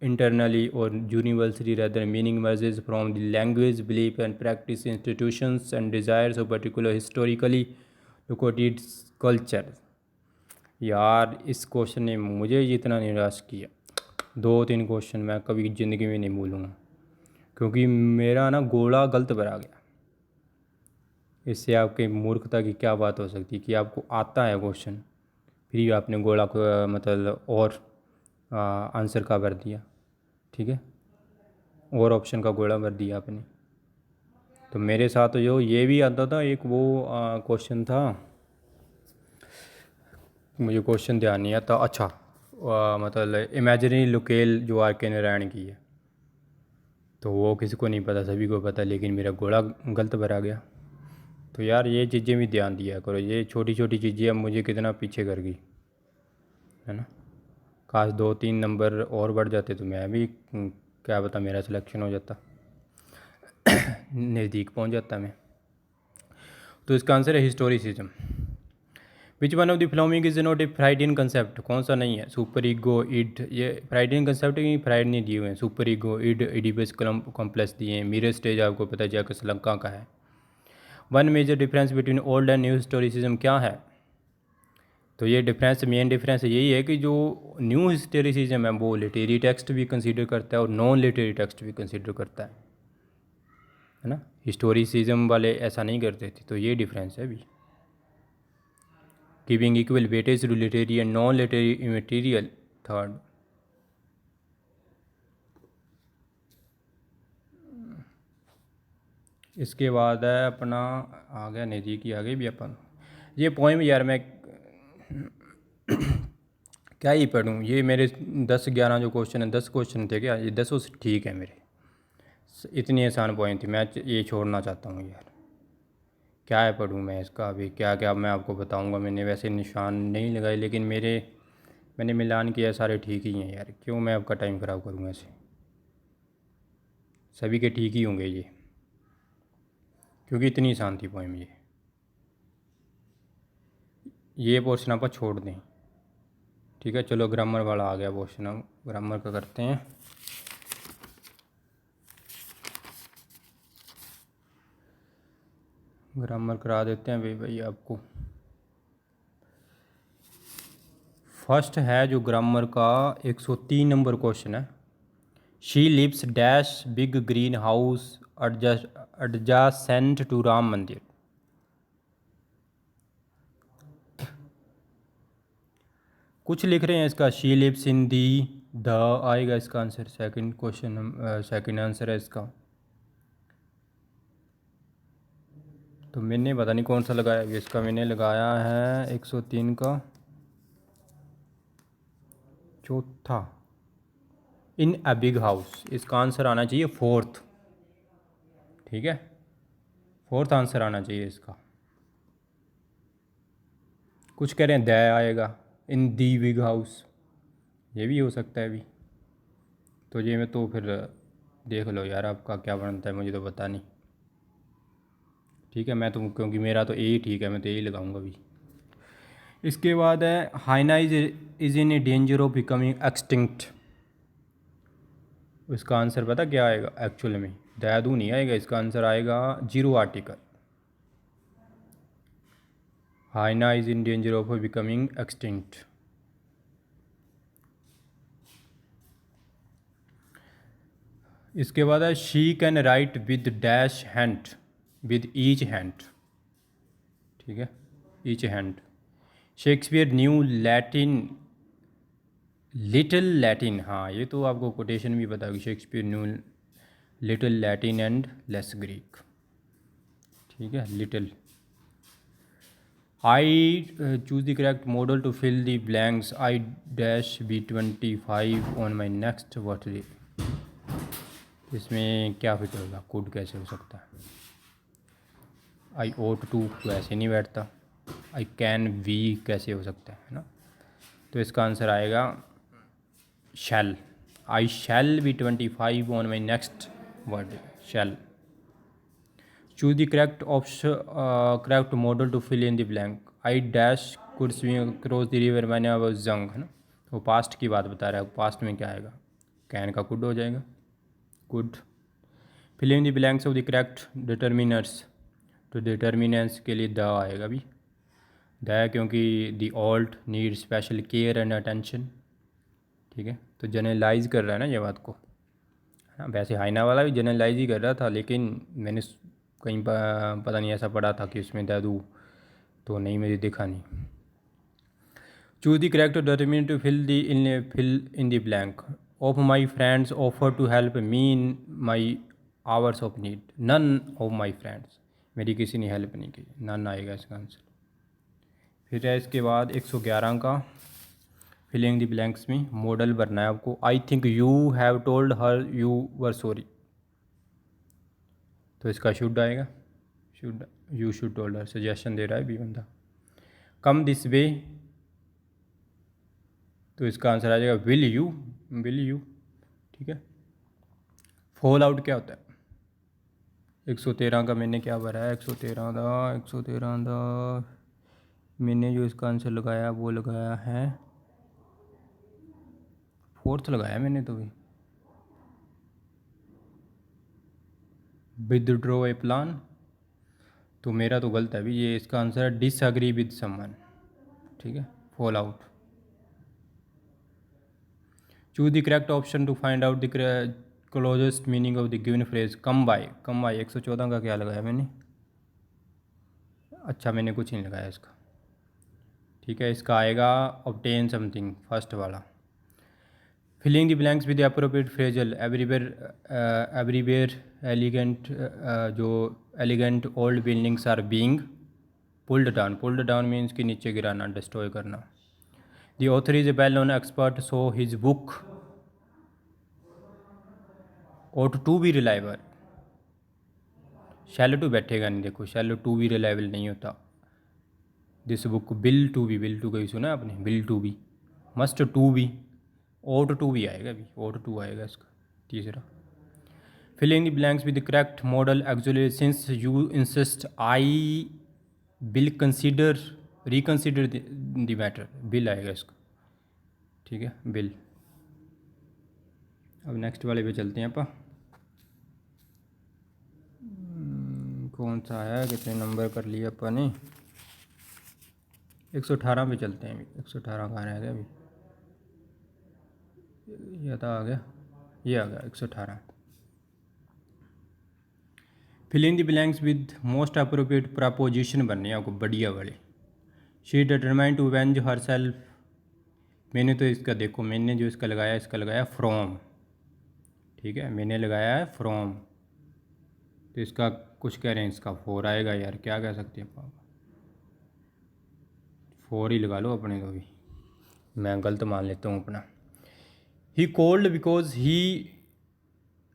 internally or universally, rather meaning emerges from the language, belief and practice, institutions and desires of particular historically located culture। यार इस question ने मुझे जितना निराश किया, 2-3 क्वेश्चन मैं कभी ज़िंदगी में नहीं भूलूँगा, क्योंकि मेरा ना गोला गलत भरा गया। इससे आपके मूर्खता की क्या बात हो सकती है कि आपको आता है क्वेश्चन, फिर भी आपने गोला को मतलब और आंसर का भर दिया, ठीक है, और ऑप्शन का गोला भर दिया आपने। तो मेरे साथ तो जो ये भी आता था, एक वो क्वेश्चन था, मुझे क्वेश्चन ध्यान नहीं आता। अच्छा मतलब इमेजिनरी लोकेल जो आर के नारायण की है, तो वो किसी को नहीं पता, सभी को पता, लेकिन मेरा गोला गलत भरा गया। तो यार ये चीज़ें भी ध्यान दिया करो, ये छोटी छोटी चीज़ें अब मुझे कितना पीछे कर गई है ना। काश 2-3 नंबर और बढ़ जाते तो मैं भी क्या पता मेरा सिलेक्शन हो जाता, नज़दीक पहुंच जाता मैं। तो इसका आंसर है historicism. Which one of the following is not a Freudian concept, कौन सा नहीं है? सुपर ईगो, इड, ये फ्राइडियन कंसेप्ट की फ्राइड नहीं दिए हुए हैं। Super ego, id, Oedipus complex दिए हैं। मिरर स्टेज आपको पता है जाकर श्रीलंका का है। One major difference between old and new historicism क्या है? तो ये डिफरेंस, मेन डिफरेंस यही है कि जो न्यू हिस्टोरिसिज्म है वो लिटरेरी टेक्स्ट भी कंसीडर करता है और नॉन लिटरेरी टेक्स्ट भी कंसीडर करता है ना। हिस्टोरिसिज्म वाले ऐसा नहीं करते थे, तो ये डिफरेंस है अभी। Giving equal weightage to literary and non literary material, third. इसके बाद है अपना आ गया नज़दीक ही आ गई भी अपन, ये पोइम यार मैं क्या ही पढ़ूँ, ये मेरे 10-11 जो क्वेश्चन है, 10 क्वेश्चन थे क्या, ये 10 से ठीक है मेरे, इतनी आसान पॉइंट थी, मैं ये छोड़ना चाहता हूँ यार। क्या है पढ़ूँ मैं इसका, अभी क्या क्या मैं आपको बताऊँगा। मैंने वैसे निशान नहीं लगाए, लेकिन मैंने मिलान किया, सारे ठीक ही हैं यार, क्यों मैं आपका टाइम ख़राब करूँगा ऐसे, सभी के ठीक ही होंगे ये, क्योंकि इतनी आसान थी पोइम ये पोर्शन आप छोड़ दें, ठीक है। चलो ग्रामर वाला आ गया पोर्शन, हम ग्रामर का करते हैं। ग्रामर करा देते हैं भाई आपको। फर्स्ट है जो ग्रामर का 103 नंबर क्वेश्चन है। She lives dash big green house adjacent to Ram Mandir. कुछ लिख रहे हैं इसका she lives in the the आएगा इसका answer. Second question second answer है इसका। तो मैंने पता नहीं कौन सा लगाया इसका। मैंने लगाया है 103 का चौथा इन अ बिग हाउस। इसका आंसर आना चाहिए फोर्थ। ठीक है, फोर्थ आंसर आना चाहिए इसका। कुछ कह रहे हैं द आएगा इन दी बिग हाउस, ये भी हो सकता है अभी। तो ये मैं तो फिर देख लो यार आपका क्या बनता है, मुझे तो पता नहीं। ठीक है, मैं तो क्योंकि मेरा तो ए ठीक है, मैं तो यही लगाऊंगा अभी। इसके बाद है hyena is in a danger of becoming extinct. इसका आंसर पता क्या आएगा एक्चुअल में? दयादू नहीं आएगा, इसका आंसर आएगा zero article. Hyena is in danger of becoming extinct. इसके बाद है she can write with dash hand with each hand. ठीक है, each hand. Shakespeare knew Latin little Latin. हाँ, ये तो आपको कोटेशन भी पता होगी। Shakespeare knew little Latin and less Greek. ठीक है, little. I choose the correct modal to fill the blanks. I dash B25 on my next birthday. इसमें क्या फिट होगा? कुड कैसे हो सकता है? आई ओट टू तो ऐसे नहीं बैठता। आई कैन वी कैसे हो सकता है ना? तो इसका आंसर आएगा shall. I shall B25 on my next birthday. Shall. Choose the correct option correct modal to fill in the blank. I dash could swim cross the river मैंने अब जंग, है ना? वो पास्ट की बात बता रहा है, पास्ट में क्या आएगा? कैन का कुड हो जाएगा, could. Fill in the blanks of the correct determiners. तो डिटर्मिनेंट्स के लिए द आएगा भी, द, क्योंकि the old need special care and attention. ठीक है, तो जनरलाइज कर रहा है ना ये बात को। हाँ, वैसे हाइना वाला भी जनरलाइज ही कर रहा था, लेकिन मैंने कहीं पता नहीं ऐसा पढ़ा था कि उसमें द दूँ, तो नहीं, मुझे दिखा नहीं। Choose the correct determinant to fill in the blank. Of my friends offer to help me in my hours of need. None of my friends, मेरी किसी ने हेल्प नहीं की। नन आएगा इसका आंसर। फिर है इसके बाद 111 का फिलिंग द ब्लैंक्स में मॉडल भरना है आपको। I think you have told her you were sorry. तो इसका शुड आएगा, should. You should told her, suggestion दे रहा है भी बंदा। कम दिस वे, तो इसका आंसर आ जाएगा विल यू, विल यू। ठीक है। फॉल आउट क्या होता है? 113 का मैंने क्या भरा है? 113 का मैंने जो इसका आंसर लगाया वो लगाया है फोर्थ लगाया मैंने तो भी। विदड्रॉ ए प्लान, तो मेरा तो गलत है अभी ये। इसका आंसर है डिसएग्री विद समवन। ठीक है, fall out. Choose the correct option to find out the closest meaning of the given phrase. Come by, come by 114 का क्या लगाया मैंने? अच्छा, मैंने कुछ नहीं लगाया इसका। ठीक है, इसका आएगा ऑब्टेन समथिंग, फर्स्ट वाला। Filling the blanks with appropriate phrasal. Everywhere elegant, जो elegant old buildings are being pulled down. Pulled down means कि नीचे गिराना, डिस्ट्रॉय करना। The author is a well known expert so his book ought to be reliable. Shall to बैठेगा नहीं, देखो shall to भी reliable नहीं होता। This book bill to be, bill to कभी सुना आपने? Bill to B, must to be, ought to भी आएगा अभी, ought टू आएगा इसका तीसरा। Filling the blanks with the correct modal actually since you insist I will consider reconsider the matter. Will आएगा इसका। ठीक है, बिल। अब नेक्स्ट वाले पे चलते हैं अपन। कौन सा है, कितने नंबर कर लिए अपन ने? 118 पे चलते हैं अभी। 118 कहाँ रह गया अभी? ये तो आ गया, ये आ गया 118। Fill in the blanks with most appropriate preposition बननी है आपको बढ़िया वाली। She determine to avenge her self. मैंने तो इसका देखो, मैंने जो इसका लगाया फ्रॉम, ठीक है, मैंने लगाया है फ्रॉम, तो इसका कुछ कह रहे हैं, इसका 4 आएगा यार, क्या कह सकते हैं पापा, 4 ही लगा लो अपने को भी, मैं गलत मान लेता हूँ अपना। ही कोल्ड बिकॉज ही,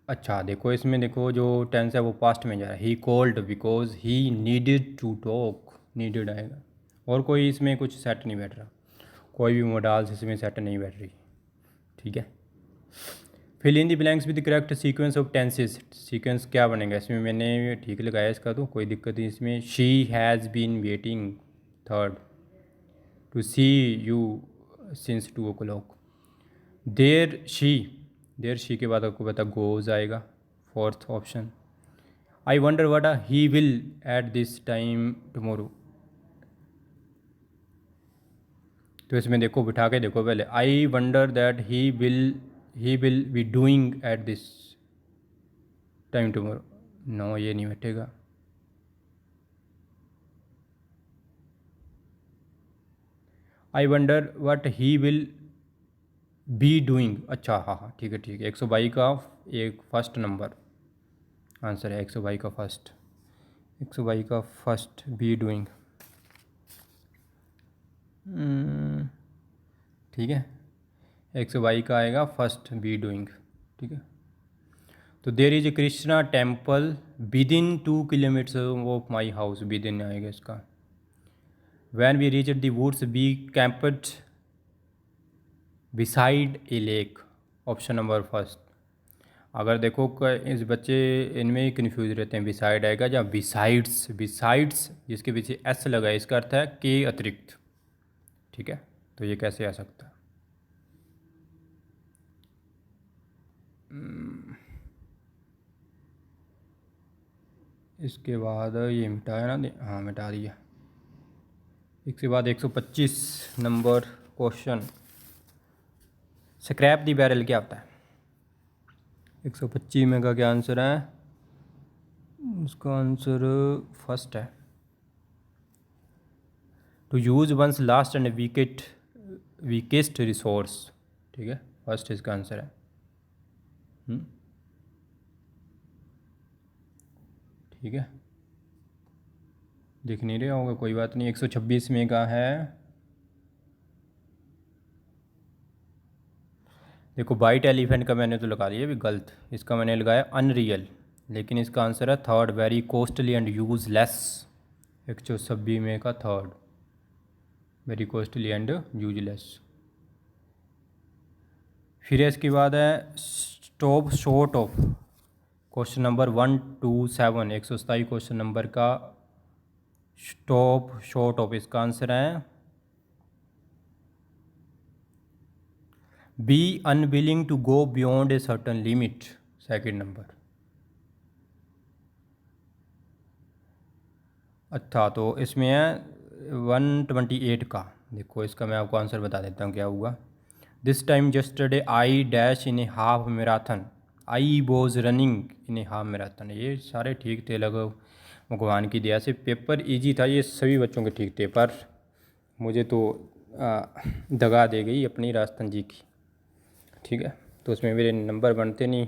अच्छा देखो इसमें देखो जो टेंस है वो पास्ट में जा रहा है। He called because he needed to talk, needed आएगा। और कोई इसमें कुछ सेट नहीं बैठ रहा, कोई भी मोडाल्स इसमें सेट नहीं बैठ रही, ठीक है। Fill in the blanks with the correct sequence of tenses. Sequence क्या बनेगा इसमें, मैंने ठीक लगाया इसका, तो कोई दिक्कत नहीं इसमें। She has been waiting, third, to see you since 2 o'clock। There she के बाद आपको पता गोज आएगा, fourth option. I wonder what he will at this time tomorrow, तो इसमें देखो बिठा के देखो पहले, I wonder that he will be doing at this time tomorrow, no ये नहीं बैठेगा। I wonder what he will be doing, अच्छा हाँ हाँ ठीक है ठीक है, 122 का एक फर्स्ट नंबर आंसर है, 122 का फर्स्ट, 122 का फर्स्ट बी डूइंग, ठीक है, 122 का आएगा फर्स्ट बी डूइंग, ठीक है। तो there is a Krishna temple within 2 kilometer of my house, within आएगा इसका। When we reach the woods be camped beside a lake, option number first. अगर देखो इस बच्चे इनमें ही कन्फ्यूज रहते हैं, बिसाइड आएगा या बिसाइड्स, बिसाइड्स जिसके पीछे एस लगा है इसका अर्थ है के अतिरिक्त, ठीक है, तो ये कैसे आ सकता है। इसके बाद ये मिटाया ना, हाँ मिटा दिया। इसके बाद 125 नंबर क्वेश्चन, स्क्रैप दी बैरल क्या होता है। 125 में का क्या आंसर है, उसका आंसर फर्स्ट है, to use one's last and weakest resource, ठीक है, फर्स्ट इसका आंसर है। ठीक है, दिख नहीं रहा होगा, कोई बात नहीं। 126 में का है, देखो वाइट एलिफेंट का मैंने तो लगा लिया भी गलत, इसका मैंने लगाया अनरियल, लेकिन इसका आंसर है third, very costly and useless. 126 में का third, very costly and useless. फिर इसके बाद है stop short of, question number 127, 127 question number का स्टॉप शॉर्ट ऑफ, इसका आंसर है be unwilling to go beyond a certain limit, second number. अच्छा तो इसमें है 128 का, देखो इसका मैं आपको आंसर बता देता हूँ क्या हुआ। This time yesterday I dash in A half marathon, I was running in A half marathon, ये सारे ठीक थे, लगो भगवान की दया से पेपर इजी था, ये सभी बच्चों के ठीक थे, पर मुझे तो दगा दे गई अपनी राजस्थान जी की, ठीक है, तो उसमें मेरे नंबर बनते नहीं,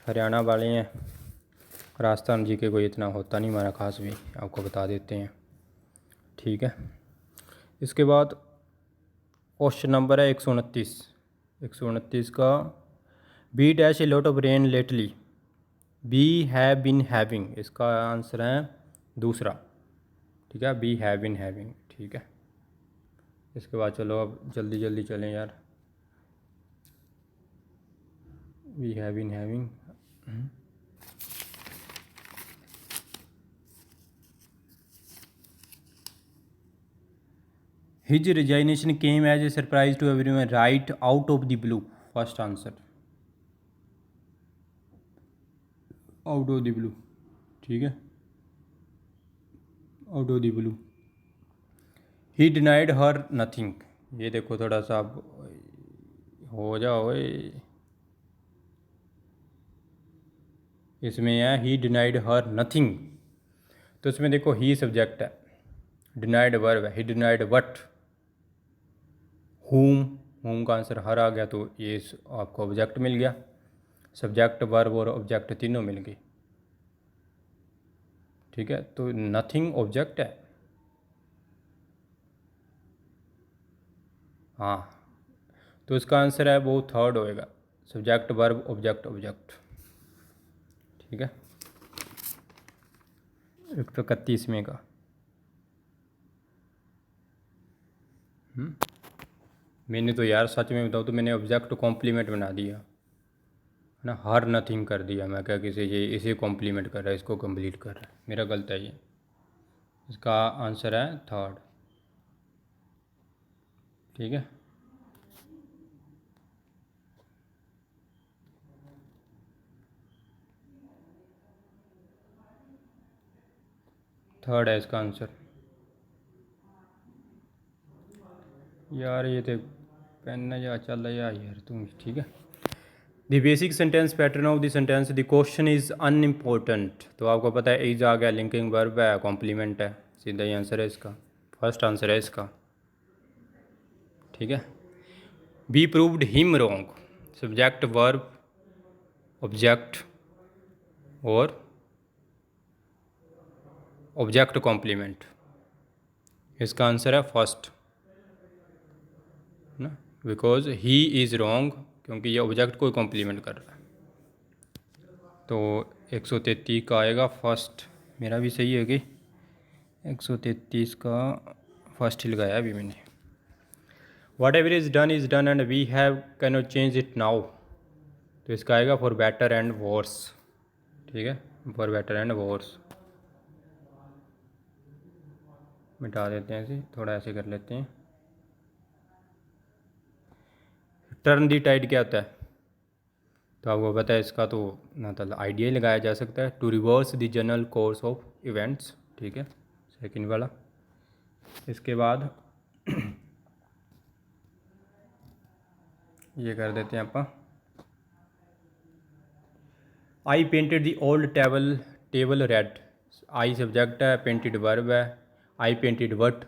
हरियाणा वाले हैं, राजस्थान जी के कोई इतना होता नहीं हमारा खास भी, आपको बता देते हैं, ठीक है। इसके बाद क्वेश्चन नंबर है 129, 129 का we dash a lot of rain lately, we have been having, इसका आंसर है दूसरा, ठीक है, बी हैव बिन हैविंग, ठीक है। इसके बाद चलो अब जल्दी जल्दी चलें यार, we have been having, his resignation came as a surprise to everyone, right out of the blue, first answer, out of the blue, ठीक है, out of the blue. He denied her nothing, ये देखो थोड़ा सा हो जाओ ओए। इसमें है ही डिनाइड हर नथिंग, तो इसमें देखो ही सब्जेक्ट है, डिनाइड वर्ब है, ही डिनाइड वट, होम का आंसर हर आ गया, तो ये आपको ऑब्जेक्ट मिल गया। सब्जेक्ट वर्ब और ऑब्जेक्ट तीनों मिल गए। ठीक है, तो नथिंग ऑब्जेक्ट है। हाँ, तो इसका आंसर है वो थर्ड होएगा, सब्जेक्ट वर्ब ऑब्जेक्ट ऑब्जेक्ट। ठीक है, 131वें का। मैंने तो यार सच में बताऊँ तो मैंने ऑब्जेक्ट कॉम्प्लीमेंट बना दिया है ना, हर नथिंग कर दिया। मैं क्या किसी ये इसे कॉम्प्लीमेंट कर रहा है, इसको कंप्लीट कर रहा है, मेरा गलत है ये। इसका आंसर है थर्ड। ठीक है, थर्ड है इसका आंसर। यार ये तो पेन या चल रहा यार तुम। ठीक है, the basic sentence pattern of the sentence the question is unimportant, तो आपको पता है इज आ गया, लिंकिंग वर्ब है, कॉम्प्लीमेंट है, सीधा ही आंसर है इसका, फर्स्ट आंसर है इसका। ठीक है, be proved him wrong, subject verb object और ऑब्जेक्ट कॉम्प्लीमेंट, इसका आंसर है फर्स्ट ना, बिकॉज ही इज़ रॉन्ग, क्योंकि ये ऑब्जेक्ट को कॉम्प्लीमेंट कर रहा है। तो 133 का आएगा फर्स्ट, मेरा भी सही है कि 133 का फर्स्ट ही लगाया अभी मैंने। Whatever is done and we have cannot change it now, तो इसका आएगा फॉर बेटर एंड वर्स। ठीक है, फॉर बेटर एंड वर्स मिटा देते हैं, इसे थोड़ा ऐसे कर लेते हैं। टर्न दी टाइड क्या होता है, तो आपको पता है इसका तो मतलब आइडिया ही लगाया जा सकता है, to reverse the general course of events. ठीक है, सेकंड वाला। इसके बाद ये कर देते हैं आप, आई painted the old table red, I subject है, पेंटेड वर्ब है, आई painted what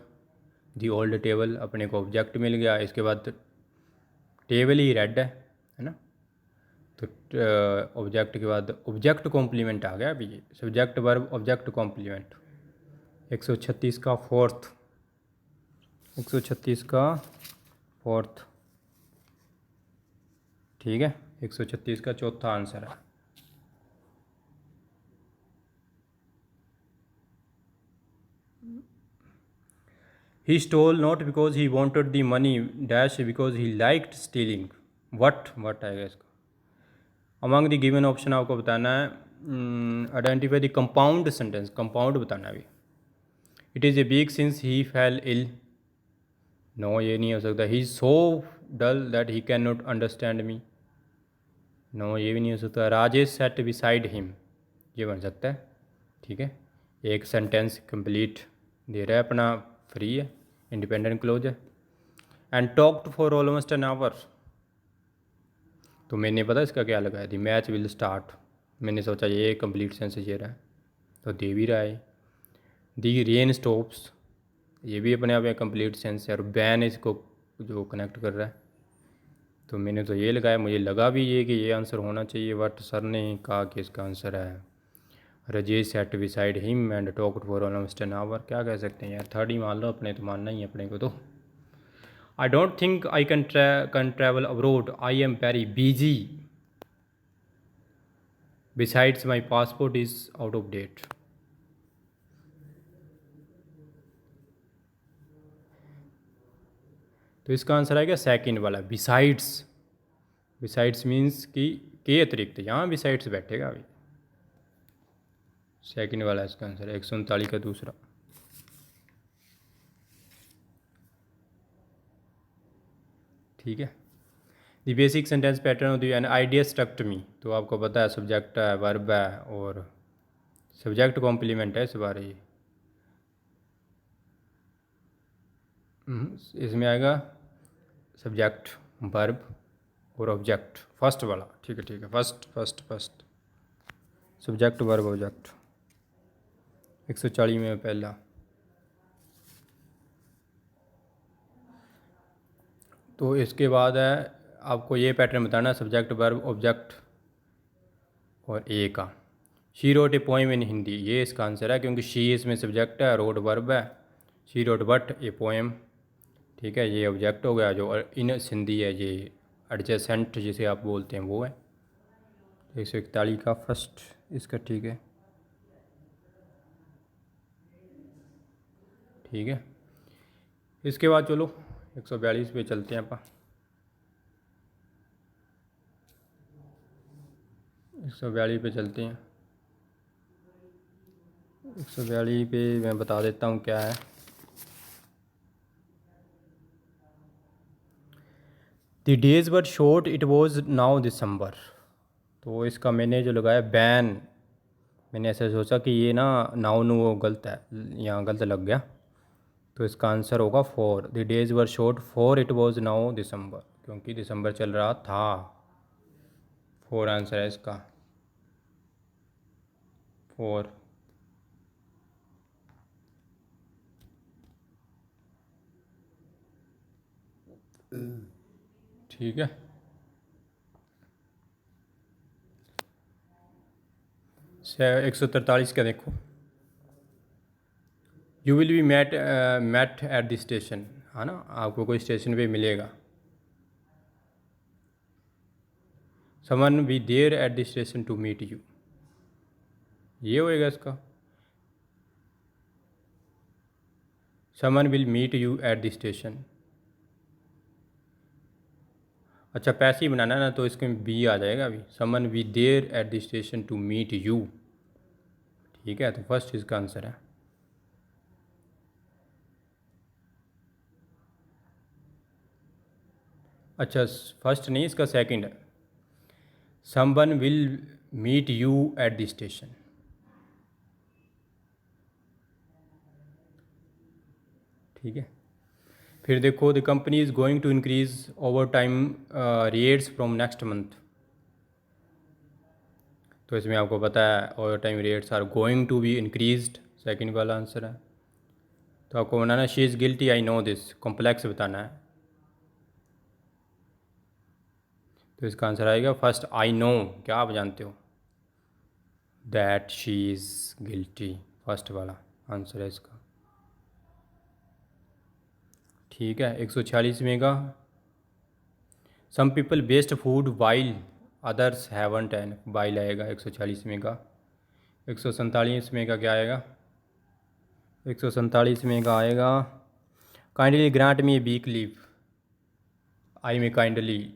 the old table, अपने को ऑब्जेक्ट मिल गया। इसके बाद टेबल ही रेड है ना, तो ऑब्जेक्ट के बाद ऑब्जेक्ट कॉम्प्लीमेंट आ गया अभी, ये सब्जेक्ट वर्ब ऑब्जेक्ट कॉम्प्लीमेंट। 136 का फोर्थ, 136 का फोर्थ। ठीक है, 136 का चौथा आंसर है। He stole not because he wanted the money dash because he liked stealing, what आएगा इसका। अमंग द गिवन ऑप्शन आपको बताना है, identify the compound sentence, compound बताना है अभी। It is a week since he fell ill, no ये नहीं हो सकता। He so dull that he can not understand me, no ये भी नहीं हो सकता। राजेश सेट बिसाइड हिम, ये बन सकता है। ठीक है, एक सेंटेंस कंप्लीट दे रहा है अपना, फ्री है, इंडिपेंडेंट क्लोज है। And talked for almost an hour, तो मैंने पता इसका क्या लगाया, दी मैच विल स्टार्ट, मैंने सोचा ये कंप्लीट सेंस ये रहा है, तो दे भी रहा है। दी रेन स्टॉप्स, ये भी अपने आप में कंप्लीट सेंस है, और बैन इसको जो कनेक्ट कर रहा है, तो मैंने तो ये लगाया, मुझे लगा भी ये कि ये आंसर होना चाहिए, बट सर ने कहा कि इसका आंसर है Rajesh set beside him and talked for almost an hour. क्या कह सकते हैं यार, थर्ड ही मान लो, अपने तो मानना ही है अपने को। तो I don't think I can travel abroad, I am very busy, besides my passport is out of date. तो इसका आंसर आएगा सेकंड वाला, बिसाइड्स। बिसाइड्स मीन्स कि के अतिरिक्त, यहाँ बिसाइड्स बैठेगा अभी, सेकंड वाला इसका आंसर है। 139 का दूसरा। ठीक है, the basic sentence pattern of the an idea struck me, तो आपको पता है सब्जेक्ट है, वर्ब है और सब्जेक्ट कॉम्प्लीमेंट है इस बार ये। इसमें आएगा सब्जेक्ट वर्ब और ऑब्जेक्ट फर्स्ट वाला, ठीक है, फर्स्ट सब्जेक्ट वर्ब ऑब्जेक्ट 140 में पहला। तो इसके बाद है आपको ये पैटर्न बताना सब्जेक्ट वर्ब ऑब्जेक्ट और ए का। She wrote a poem in Hindi, ये इसका आंसर है क्योंकि शी इसमें सब्जेक्ट है, रोट वर्ब है। She wrote but a poem, ठीक है, ये ऑब्जेक्ट हो गया। जो इन सिंधी है ये एडजेसेंट जिसे आप बोलते हैं वो है। 141 का फर्स्ट इसका, ठीक है। इसके बाद चलो 142 पे चलते हैं आप। 142 पे चलते हैं। 142 पे मैं बता देता हूँ क्या है। The days were short it was now December. तो इसका मैंने जो लगाया बैन, मैंने ऐसा सोचा कि ये ना नाउन वो गलत है, यहाँ गलत लग गया। तो इसका आंसर होगा 4। The days were short for it was now December, क्योंकि दिसंबर चल रहा था। 4 आंसर है इसका, 4। ठीक है। से 143 का देखो, you will be met at the station, है ना, आपको कोई स्टेशन पे मिलेगा। Someone be there at the station to meet you, ये होएगा इसका। Someone will meet you at the station. अच्छा पैसे ही बनाना है ना, तो इसके बी आ जाएगा अभी। Someone be there at the station to meet you, ठीक है। तो फर्स्ट इसका आंसर है। अच्छा फर्स्ट नहीं, इसका सेकंड है। Someone will meet you at the station, ठीक है। फिर देखो the company is going to increase overtime rates from next month. तो इसमें आपको पता है overtime rates are going to be increased, second वाला आंसर है। तो आपको बनाना she is guilty I know this, complex बताना है। तो इसका आंसर आएगा फर्स्ट आई नो, क्या आप जानते हो, that she is guilty, first वाला आंसर है इसका, ठीक है। 146 में का some people best food while others haven't end, while आएगा 146 में का। 147 में का क्या आएगा, 147 में का आएगा kindly grant me week leave, I may kindly,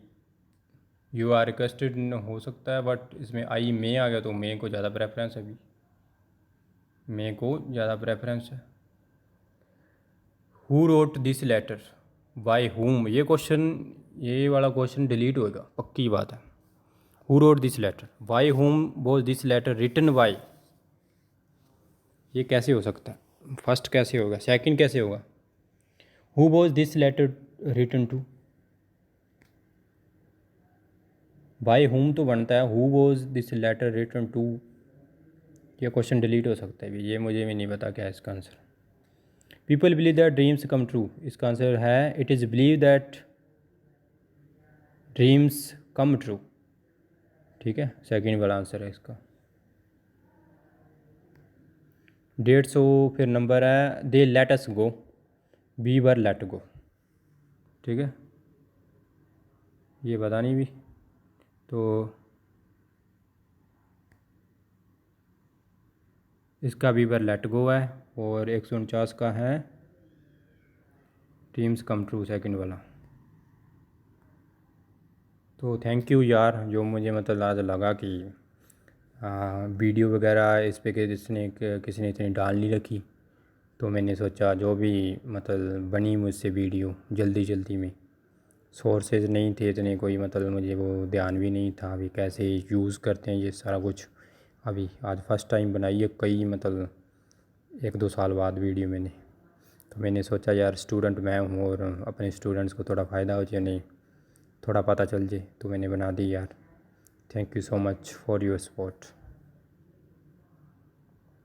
you are requested हो सकता है, बट इसमें आई में आ गया तो मे को ज़्यादा प्रेफरेंस है, अभी मे को ज़्यादा प्रेफरेंस है। Who wrote this letter by whom, ये क्वेश्चन, ये वाला क्वेश्चन डिलीट होएगा, पक्की बात है। Who wrote this letter by whom was this letter written by, ये कैसे हो सकता है, फर्स्ट कैसे होगा, सेकंड कैसे होगा। Who was this letter written to, by whom तो बनता है, who was this letter written to, ये क्वेश्चन डिलीट हो सकता है, ये मुझे भी नहीं पता क्या है इसका answer. People believe that dreams come true, इसका आंसर है it is believe that dreams come true, ठीक है, सेकंड वाला आंसर है इसका। 150 फिर नंबर है दे लेट अस गो, बी वर लेट गो, ठीक है, ये बतानी भी। तो इसका बी वर लेट गो है, और 149 का है ड्रीम्स कम ट्रू, सेकंड वाला। तो थैंक यू यार, जो मुझे मतलब आज लगा कि वीडियो वगैरह इस पे किसी ने इतनी डाल नहीं रखी, तो मैंने सोचा जो भी मतलब बनी मुझसे वीडियो जल्दी में, सोर्सेज नहीं थे इतने कोई, मतलब मुझे वो ध्यान भी नहीं था अभी कैसे यूज़ करते हैं ये सारा कुछ, अभी आज फर्स्ट टाइम बनाई है, कई मतलब 1-2 साल बाद वीडियो मैंने। तो मैंने सोचा यार स्टूडेंट मैं हूँ और अपने स्टूडेंट्स को थोड़ा फ़ायदा हो जाए, नहीं थोड़ा पता चल जाए तो मैंने बना दी यार। Thank you so much for your support.